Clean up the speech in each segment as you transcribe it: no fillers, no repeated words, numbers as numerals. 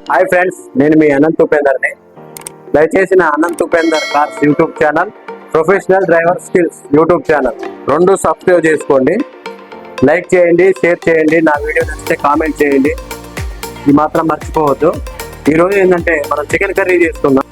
Hi friends, నేను మీ అనంత్ ఉపేందర్ని. దయచేసి నా Anant Upender cars YouTube channel, professional driver skills YouTube channel రెండు సబ్స్క్రైబ్ చేసుకోండి. లైక్ చేయండి, షేర్ చేయండి, నా వీడియో నచ్చితే కామెంట్ చేయండి. ఇది మాత్రం మర్చిపోవద్దు. ఈరోజు ఏంటంటే మనం చికెన్ కర్రీ చేసుకుందాం.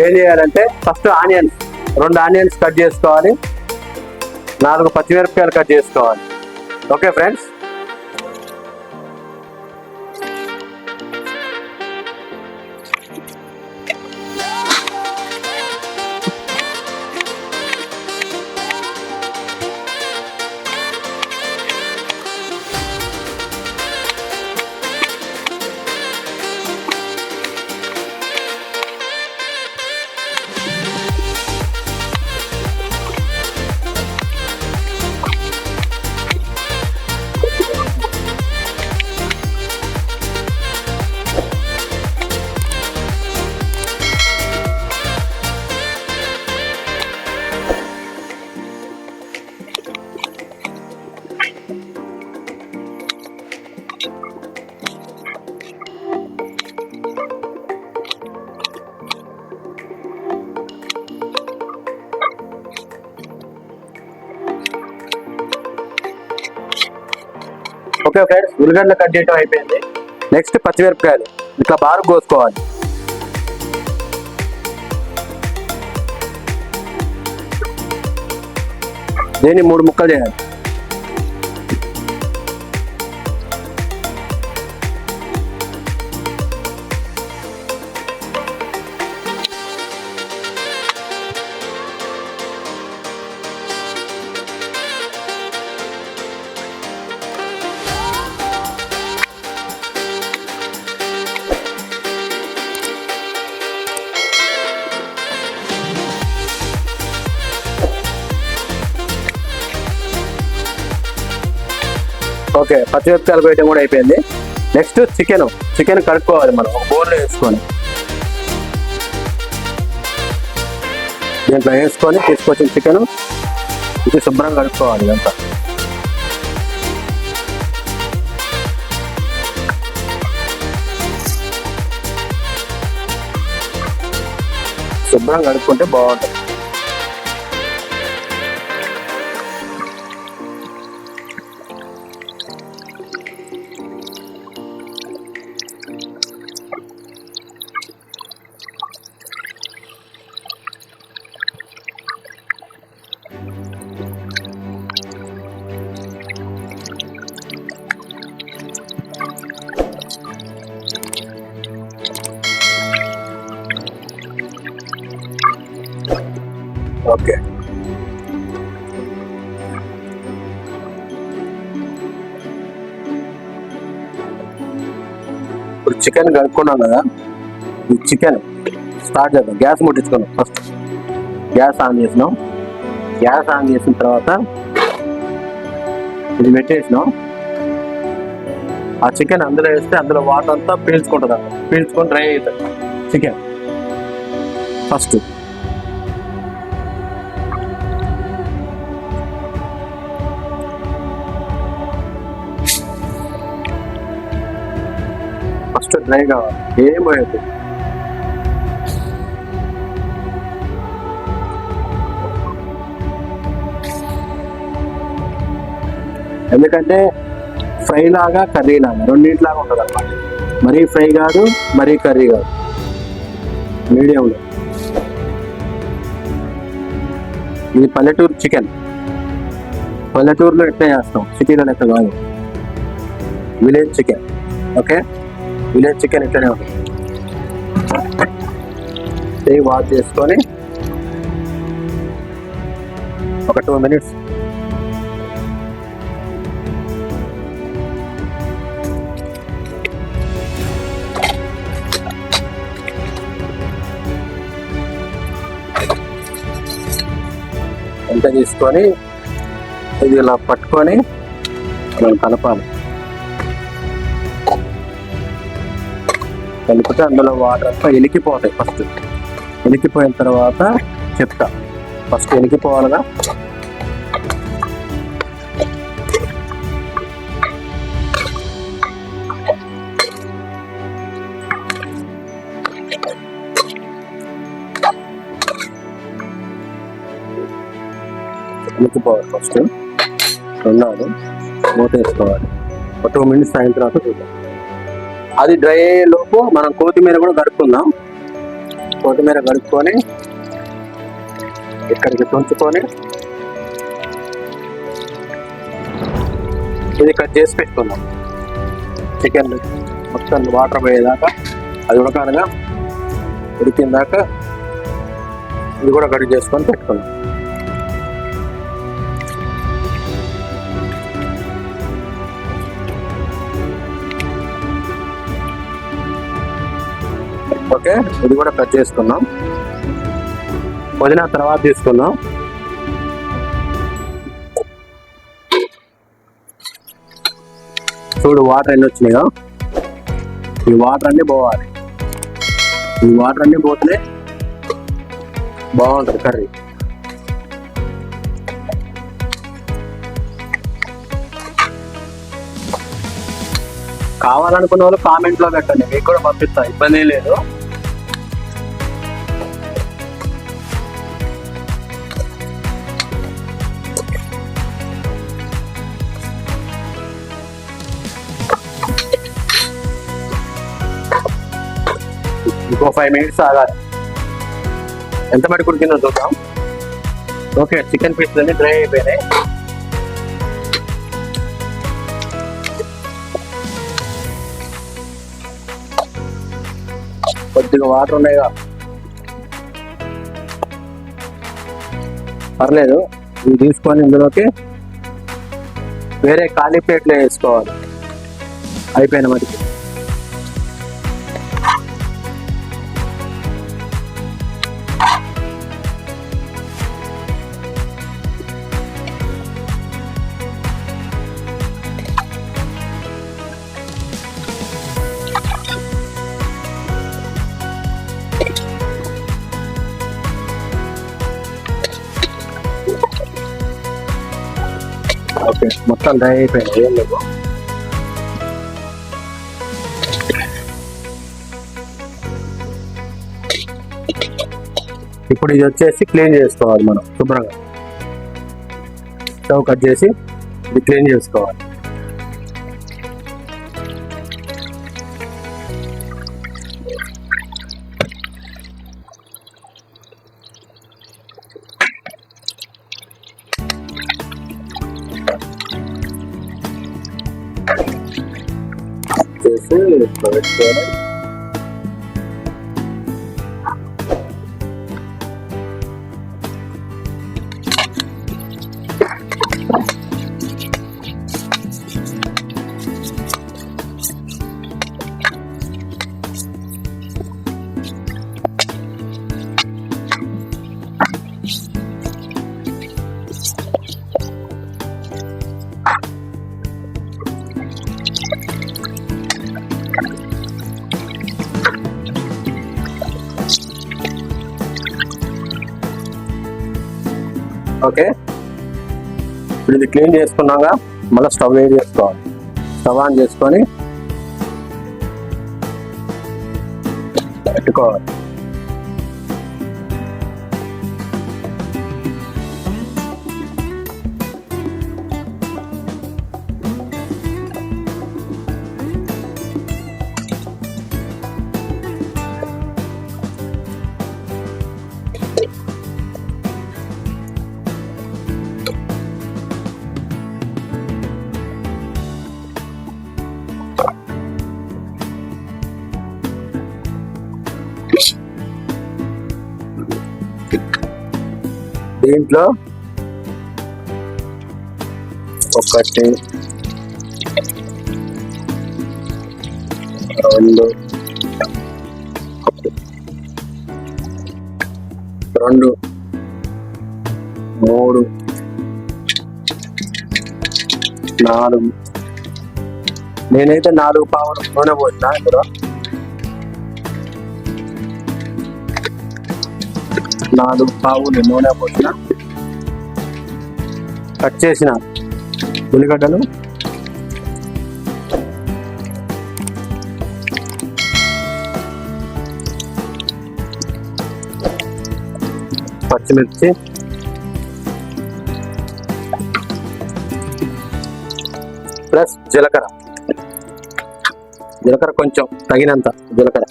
ఏం చేయాలంటే ఫస్ట్ ఆనియన్స్, 2 ఆనియన్స్ కట్ చేసుకోవాలి, 4 పచ్చిమిరపకాయలు కట్ చేసుకోవాలి. ఓకే ఫ్రెండ్స్, ఓకే ఫ్రెండ్స్, ఉల్లిగడ్డలు కట్ చేయడం అయిపోయింది. నెక్స్ట్ పచ్చిమిరపకాయలు ఇట్లా బాగా కోసుకోవాలి. దీన్ని 3 ముక్కలు చేయాలి. ఓకే, పచ్చిమిరపకాయలు వేయటం కూడా అయిపోయింది. నెక్స్ట్ చికెన్ కడుక్కోవాలి. మనం ఒక బౌల్లో వేసుకొని దీంట్లో వేసుకొని తీసుకొచ్చిన చికెన్ ఇది శుభ్రంగా కడుక్కోవాలి. ఇదంతా శుభ్రంగా కడుక్కుంటే బాగుంటుంది. ఓకే, ఇప్పుడు చికెన్ కలుపుకున్నాం కదా, ఈ చికెన్ స్టార్ట్ చేద్దాం. గ్యాస్ ముట్టించుకున్నాం. ఫస్ట్ గ్యాస్ ఆన్ చేసినాం. గ్యాస్ ఆన్ చేసిన తర్వాత ఇది పెట్టేసినాం. ఆ చికెన్ అందులో వేస్తే అందులో వాటర్ అంతా పీల్చుకుంటుంది. పీల్చుకొని డ్రై అవుతుంది చికెన్. ఫస్ట్ డ్రై కావాలి, ఏం పోయద్దు. ఎందుకంటే ఫ్రై లాగా కర్రీ లాగా రెండింటిలాగా ఉంటుంది అన్నమాట. మరీ ఫ్రై కాదు, మరీ కర్రీ కాదు, మీడియంలో. ఇది పల్లెటూరు చికెన్. పల్లెటూరులో ఎట్లా చేస్తాం, సిటీలో లెక్క కాదు. Village chicken. Okay, village chicken ఇట్లనే ఉంటుంది. వాష్ చేసుకొని ఒక 2 మినిట్స్ ఎంత తీసుకొని ఇది ఇలా పట్టుకొని మనం కలపాలి. కలిపితే అందులో వాటర్ అంతా ఎలికిపోతాయి. ఫస్ట్ ఎలికిపోయిన తర్వాత చెప్తా. ఫస్ట్ ఎలికిపోవాలిగా. ఉడికిపోవాలి. ఫస్ట్ రెండవది మూత వేసుకోవాలి. ఒక 2 minutes అయిన తర్వాత చూద్దాం. అది డ్రై అయ్యే లోపు మనం కొత్తిమీర కూడా కడుక్కుందాం. కొత్తిమీర కడుక్కొని ఇక్కడికి తుంచుకొని ఇది కట్ చేసి పెట్టుకుందాం. చికెన్ మొత్తం వాటర్ పోయేదాకా అది ఉడకాలిగా, ఉడికిన దాకా ఇది కూడా కట్ చేసుకొని పెట్టుకుందాం. ఓకే, ఇది కూడా కట్ చేసుకుందాం. పుదీనా తర్వాత తీసుకుందాం. చూడు వాటర్ ఎన్ని వచ్చినాయో. ఈ వాటర్ అన్ని పోవాలి. ఈ వాటర్ అన్ని పోతే బాగుంటుంది కర్రీ. కావాలనుకున్న వాళ్ళు కామెంట్లో పెట్టండి, మీకు కూడా పంపిస్తా, ఇబ్బంది లేదు. ఇంకో 5 minutes ఆగాలి. ఎంత మటుకు ఉడికిందో చూద్దాం. ఓకే, చికెన్ పీస్ అన్ని డ్రై అయిపోయినాయి. కొద్దిగా వాటర్ ఉన్నాయిగా, పర్లేదు. ఇవి తీసుకొని ఇందులోకి వేరే ఖాళీ ప్లేట్లో వేసుకోవాలి. అయిపోయిన మటుకు ఓకే, మొత్తం డ్రై అయిపోయింది, ఏం లేవు. ఇప్పుడు ఇది వచ్చేసి క్లీన్ చేసుకోవాలి. మనం శుభ్రంగా స్టవ్ కట్ చేసి ఇది క్లీన్ చేసుకోవాలి. చేసి ఇట్లా పెట్టుకోవాలి. ఓకే, ఇప్పుడు ఇది క్లీన్ చేసుకున్నాక మళ్ళీ స్టవ్ వేడి చేసుకోవాలి. స్టవ్ ఆన్ చేసుకొని పెట్టుకోవాలి. దీంట్లో 1 2 3 4 నేనైతే 4 పావులు నూనె పోసిన. ఇందులో 4 పావులు నూనె పోసిన. కట్ చేసిన ఉల్లిగడ్డలు, పచ్చిమిర్చి, ప్లస్ జీలకర్ర కొంచెం తగినంత జీలకర్ర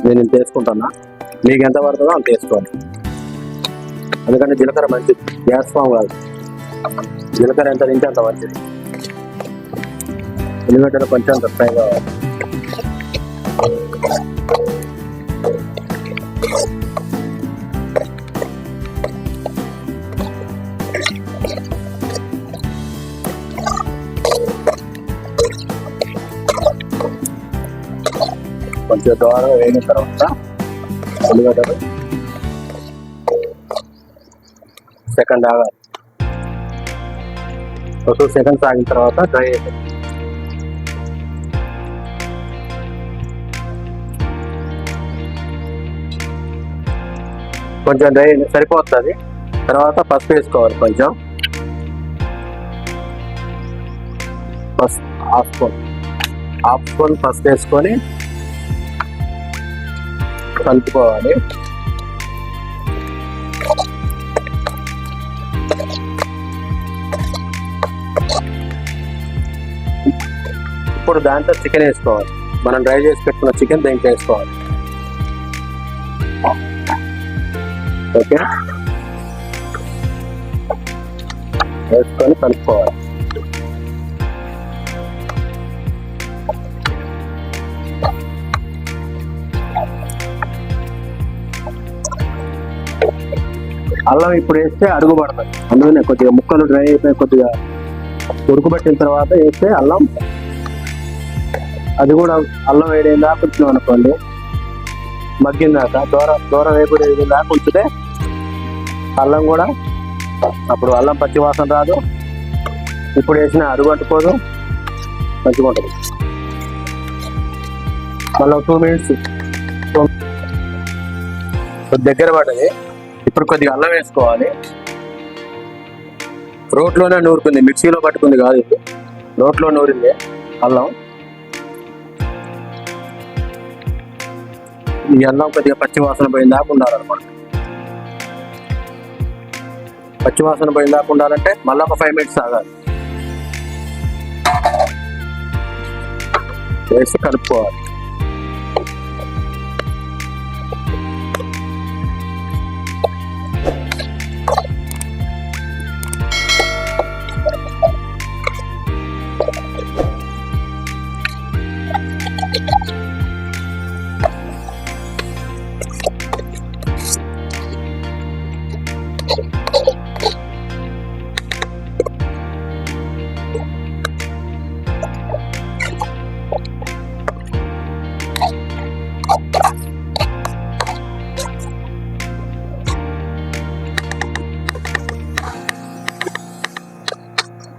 నేను ఇంత వేసుకుంటున్నా. మీకు ఎంత పడుతుందో అంత వేసుకోవాలి. ఎందుకంటే జీలకర్ర మంచిది, గ్యాస్ ఫామ్ కాదు. జీలకర్ర ఎంత తింటే అంత మంచిది. ఉల్లిగడ్డలు కొంచెం అంత ఫ్రై కావాలి. కొంచెం దూరంగా వేగిన తర్వాత ఉల్లిగడ్డలు సెకండ్ ఆగాలి. ఒక 2 సెకండ్స్ ఆగిన తర్వాత డ్రై అయిపోయింది. కొంచెం డ్రై సరిపోతుంది. తర్వాత పసుపు వేసుకోవాలి. కొంచెం పసుపు హాఫ్ స్పూన్ పసుపు వేసుకొని కలుపుకోవాలి. ఇప్పుడు దాంట్లో చికెన్ వేసుకోవాలి. మనం డ్రై చేసి పెట్టుకున్న చికెన్ దీంట్లో వేసుకోవాలి. ఓకే, వేసుకొని కలుపుకోవాలి. అల్లం ఇప్పుడు వేస్తే అడుగు పడతాయి. అందుకనే కొద్దిగా ముక్కలు డ్రై అయిపోయి కొద్దిగా ఉడుకుబట్టిన తర్వాత వేస్తే అల్లం, అది కూడా అల్లం వేడైందా కొంచెం అనుకోండి, మగ్గిందాక దూర వేపుడు వేగిందాక ఉంచితే అల్లం కూడా అప్పుడు అల్లం పచ్చి వాసన రాదు. ఇప్పుడు వేసిన అడుగు అంటుకోదు, మంచిగా ఉంటుంది. మళ్ళీ 2 మినిట్స్ దగ్గర పడ్డది. ఇప్పుడు కొద్దిగా అల్లం వేసుకోవాలి. రోట్లోనే నూరుకుంది, మిక్సీలో పట్టుకుంది కాదు, ఇది రోట్లో నూరింది అల్లం. ఈ అల్లం కొద్దిగా పచ్చి వాసన పోయిందాక ఉండాలన్నమాట. పచ్చి వాసన పోయిందాక ఉండాలంటే మళ్ళీ ఒక 5 మినిట్స్ ఆగాలి. వేసి కలుపుకోవాలి.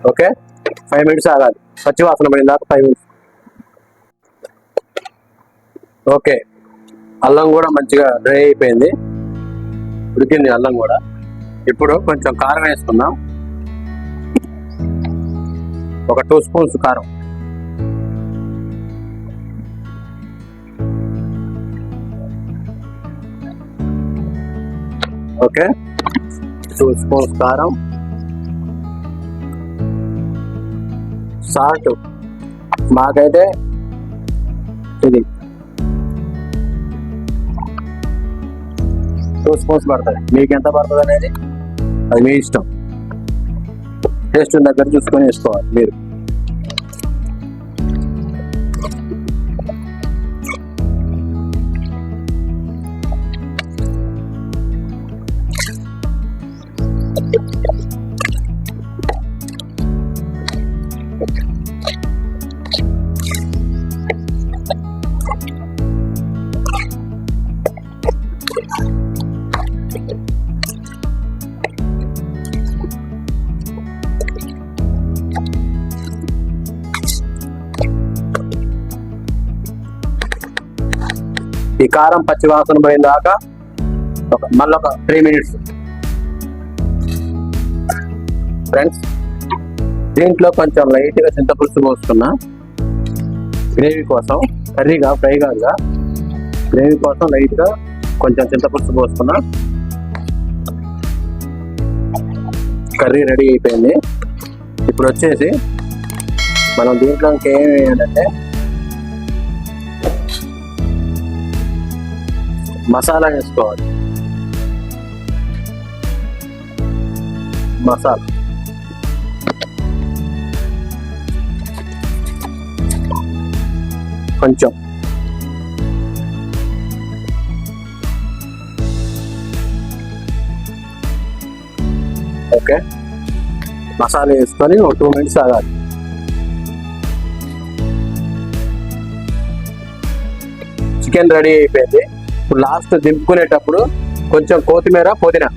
ఓకే, 5 మినిట్స్ ఆగాలి. పచ్చి వాసన పోయిందాక 5 మినిట్స్. ఓకే, అల్లం కూడా మంచిగా డ్రై అయిపోయింది, ఉడికింది అల్లం కూడా. ఇప్పుడు కొంచెం కారం వేసుకుందాం. ఒక 2 స్పూన్స్ కారం. ఓకే, 2 స్పూన్స్ కారం. సాల్ట్ మాకైతే ఇది 2 స్పూన్స్ పడుతుంది. మీకు ఎంత పడుతుంది అనేది అది మీ ఇష్టం. టేస్ట్ దగ్గర చూసుకొని వేసుకోవాలి మీరు. ఈ కారం పచ్చి వాసన పోయిందాక మళ్ళీ ఒక 3 మినిట్స్. ఫ్రెండ్స్, దీంట్లో కొంచెం లైట్గా చింతపులుసు పోస్తున్నా గ్రేవీ కోసం. కర్రీగా ఫ్రై కాదుగా, గ్రేవీ కోసం లైట్గా కొంచెం చింతపులుసు పోస్తున్నా. కర్రీ రెడీ అయిపోయింది. ఇప్పుడు వచ్చేసి మనం దీంట్లో ఇంకేం వేయాలంటే మసాలా వేసుకోవాలి. మసాలా కొంచెం, ఓకే. మసాలా వేసుకొని ఒక 2 minutes ఆగాలి. చికెన్ రెడీ అయిపోయింది. ఇప్పుడు లాస్ట్ దింపుకునేటప్పుడు కొంచెం కొత్తిమీర, పుదీనా,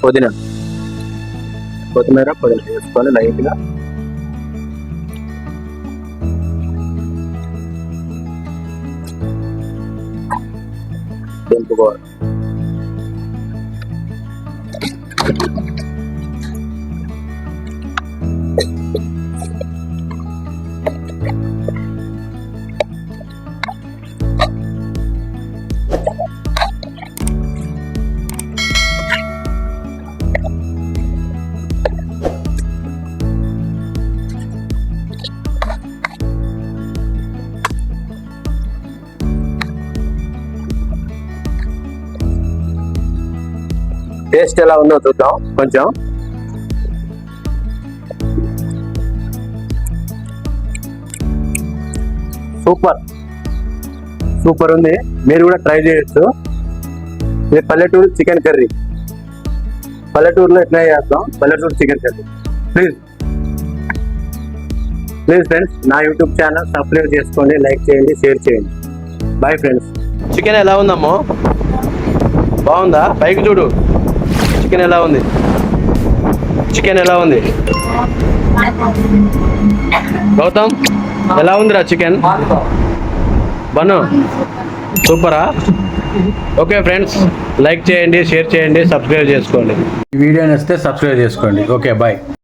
పుదీనా వేసుకోవాలి లైట్గా. దింపుకోవాలి. టేస్ట్ ఎలా ఉందో చూద్దాం. కొంచెం సూపర్ ఉంది. మీరు కూడా ట్రై చేయొచ్చు. ఇది పల్లెటూరు చికెన్ కర్రీ. పల్లెటూరులో ఎట్లా చేస్తాం, పల్లెటూరు చికెన్ కర్రీ. ప్లీజ్ ఫ్రెండ్స్, నా యూట్యూబ్ ఛానల్ సబ్స్క్రైబ్ చేసుకోండి, లైక్ చేయండి, షేర్ చేయండి. Bye friends. చికెన్ ఎలా ఉందమ్మో? బాగుందా? పైకి చూడు. చికెన్ ఎలా ఉంది? గౌతమ్, ఎలా ఉందిరా చికెన్? బను సూపరా? ఓకే ఫ్రెండ్స్, లైక్ చేయండి, షేర్ చేయండి, సబ్స్క్రైబ్ చేసుకోండి. ఈ వీడియో నచ్చితే సబ్స్క్రైబ్ చేసుకోండి. Okay, bye.